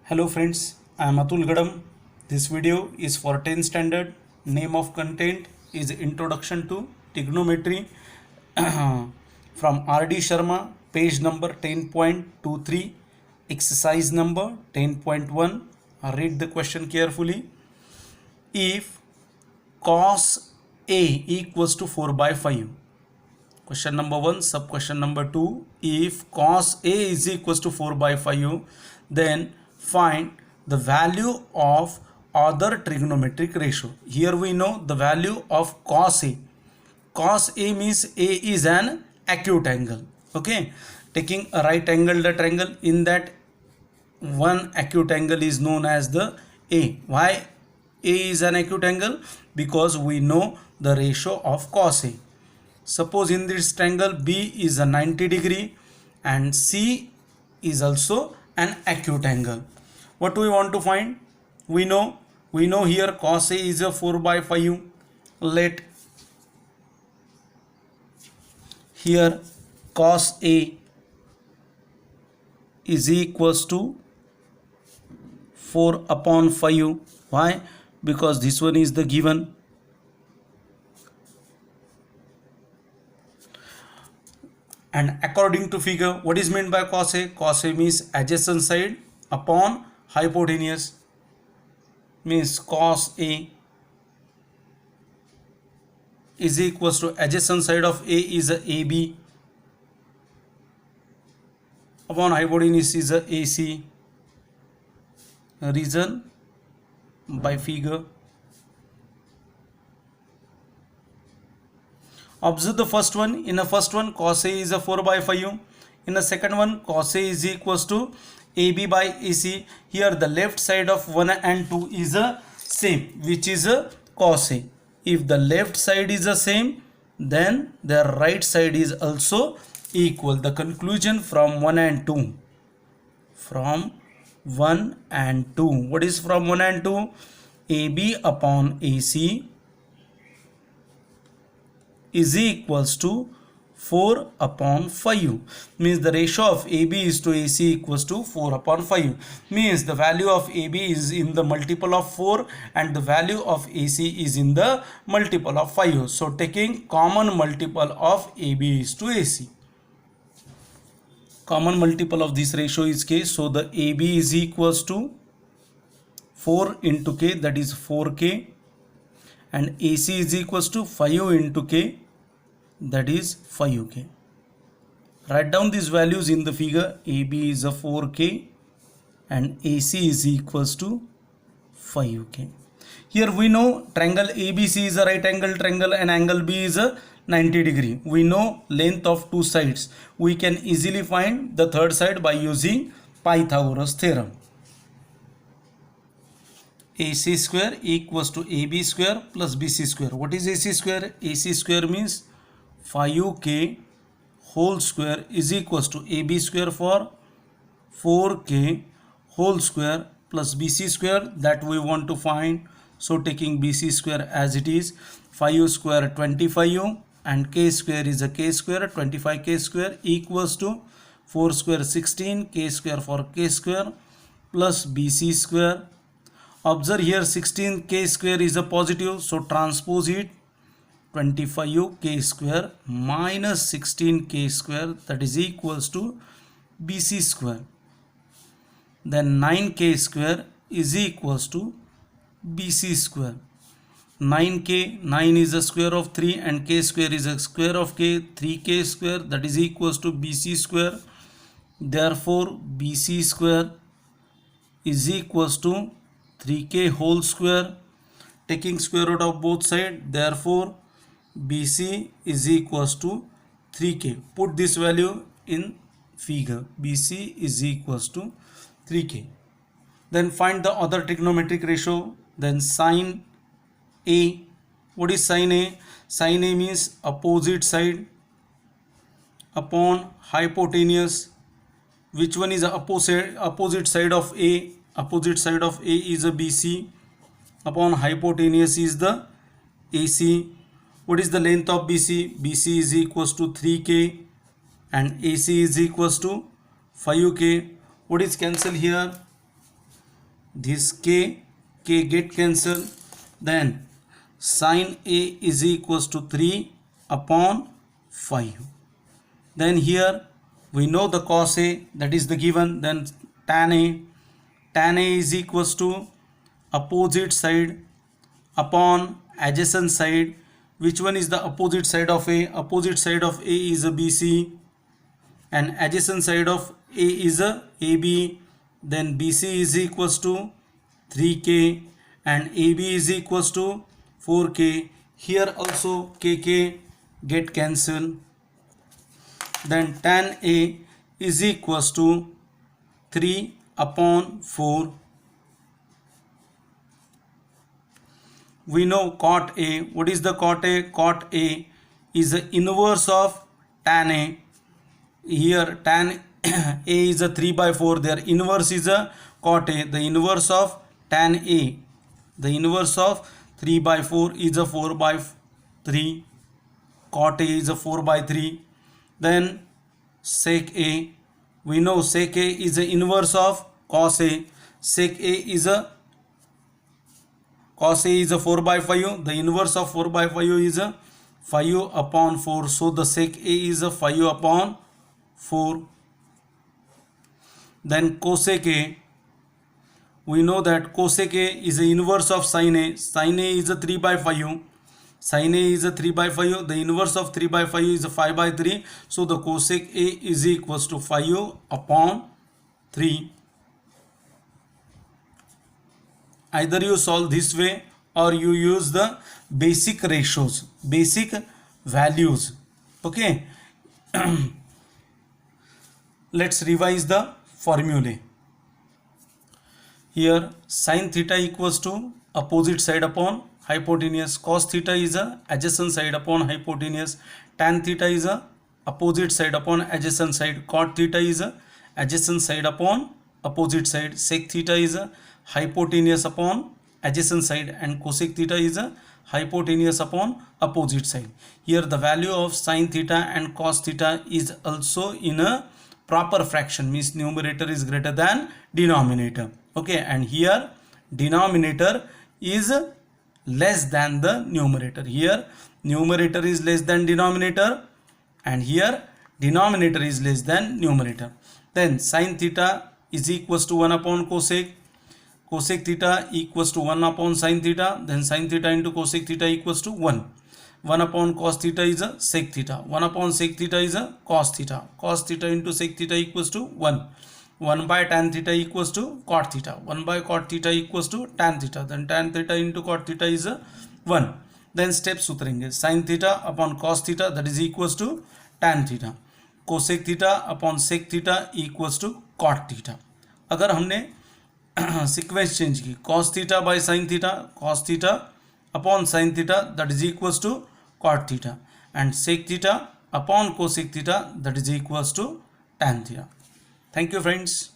Hello friends, I am Atul Gadam. This video is for 10th standard. Name of content is Introduction to Trigonometry from R.D. Sharma, page number 10.23, exercise number 10.1. Read the question carefully. If cos A equals to 4 by 5. Question number 1, sub question number 2. If cos A is equals to 4 by 5, then find the value of other trigonometric ratio. Here we know the value of cos A. Cos A means A is an acute angle. Okay. Taking a right angle triangle, in that one acute angle is known as the A. Why A is an acute angle? Because we know the ratio of cos A. Suppose in this triangle B is a 90 degree and C is also an acute angle. What do we want to find? We know here cos A is a 4 by 5. Let here cos A is equals to 4 upon 5. Why? Because this one is the given. And according to figure, what is meant by cos A? Cos A means adjacent side upon hypotenuse. Means cos A is equals to adjacent side of A is a AB upon hypotenuse is a AC. Reason by figure. Observe the first one. In the first one, cos A is a 4 by 5. In the second one, cos A is equals to AB by AC. Here the left side of 1 and 2 is a same, which is a cos A. If the left side is the same, then the right side is also equal. The conclusion from 1 and 2. From 1 and 2. What is from 1 and 2? AB upon AC is equals to 4 upon 5. Means the ratio of AB is to AC equals to 4 upon 5. Means the value of AB is in the multiple of 4 and the value of AC is in the multiple of 5. So taking common multiple of AB is to AC. Common multiple of this ratio is K. So the AB is equals to 4 into K, that is 4K. And AC is equals to 5 into K, that is 5K. Write down these values in the figure. AB is a 4K and AC is equals to 5K. Here we know triangle ABC is a right angle triangle and angle B is a 90 degree. We know length of two sides. We can easily find the third side by using Pythagoras theorem. AC square equals to AB square plus BC square. What is AC square? AC square means 5K whole square is equals to AB square for 4K whole square plus BC square, that we want to find. So taking BC square as it is, 5 square 25 and K square is a K square, 25K square equals to 4 square 16, K square for K square plus BC square. Observe here 16K square is a positive, so transpose it. 25K square minus 16K square, that is equals to BC square. Then 9K square is equals to BC square. 9K, 9 is a square of 3 and K square is a square of K, 3K square, that is equals to BC square. Therefore BC square is equals to 3K whole square, taking square root of both sides. Therefore BC is equals to 3K. Put this value in figure. BC is equals to 3K. Then find the other trigonometric ratio. Then sin A. What is sin A? Sin A means opposite side upon hypotenuse. Which one is the opposite side of A? Opposite side of A is a BC upon hypotenuse is the AC. What is the length of BC? BC is equals to 3K and AC is equals to 5K. What is cancel here? this k get cancelled, then sin A is equals to 3 upon 5. Then here we know the cos A, that is the given, then tan A is equals to opposite side upon adjacent side. Which one is the opposite side of A? Opposite side of A is a BC and adjacent side of A is a AB. Then BC is equals to 3k and AB is equals to 4k. Here also kk get cancelled. Then tan A is equals to 3 upon 4. We know cot A. What is the cot A? Cot A is the inverse of tan A. Here tan A is a 3 by 4. Their inverse is a cot A. The inverse of tan A, the inverse of 3 by 4 is a 4 by 3. Cot A is a 4 by 3. Then sec A. We know sec A is the inverse of cos A. Sec A is a cos A is a 4 by 5. The inverse of 4 by 5 is a 5 upon 4. So the sec A is a 5 upon 4. Then cosec A. We know that cosec A is the inverse of sin A. Sin A is a 3 by 5. Sin A is a 3 by 5. The inverse of 3 by 5 is a 5 by 3. So the cosec A is equals to 5 upon 3. Either you solve this way or you use the basic ratios, basic values. Okay. Let's revise the formulae. Here sin theta equals to opposite side upon hypotenuse. Cos theta is a adjacent side upon hypotenuse. Tan theta is a opposite side upon adjacent side. Cot theta is a adjacent side upon opposite side. Sec theta is a hypotenuse upon adjacent side and cosec theta is a hypotenuse upon opposite side. Here the value of sin theta and cos theta is also in a proper fraction, means numerator is greater than denominator. Okay, and here denominator is less than the numerator. Here numerator is less than denominator and here denominator is less than numerator. Then sin theta is equals to 1 upon cosec. Cosec theta equals to 1 upon sin theta. Then sin theta into cosec theta equals to 1. 1 upon cos theta is a sec theta. 1 upon sec theta is a cos theta. Cos theta into sec theta equals to 1. 1 by tan theta equals to cot theta. 1 by cot theta equals to tan theta. Then tan theta into cot theta is a 1. Then steps उतरेंगे. Sin theta upon cos theta, that is equals to tan theta. Cosec theta upon sec theta equals to cot theta. अगर हमने sequence change की, cos theta by sin theta, cos theta upon sin theta, that is equals to cot theta, and sec theta upon cosec theta, that is equals to tan theta. Thank you friends.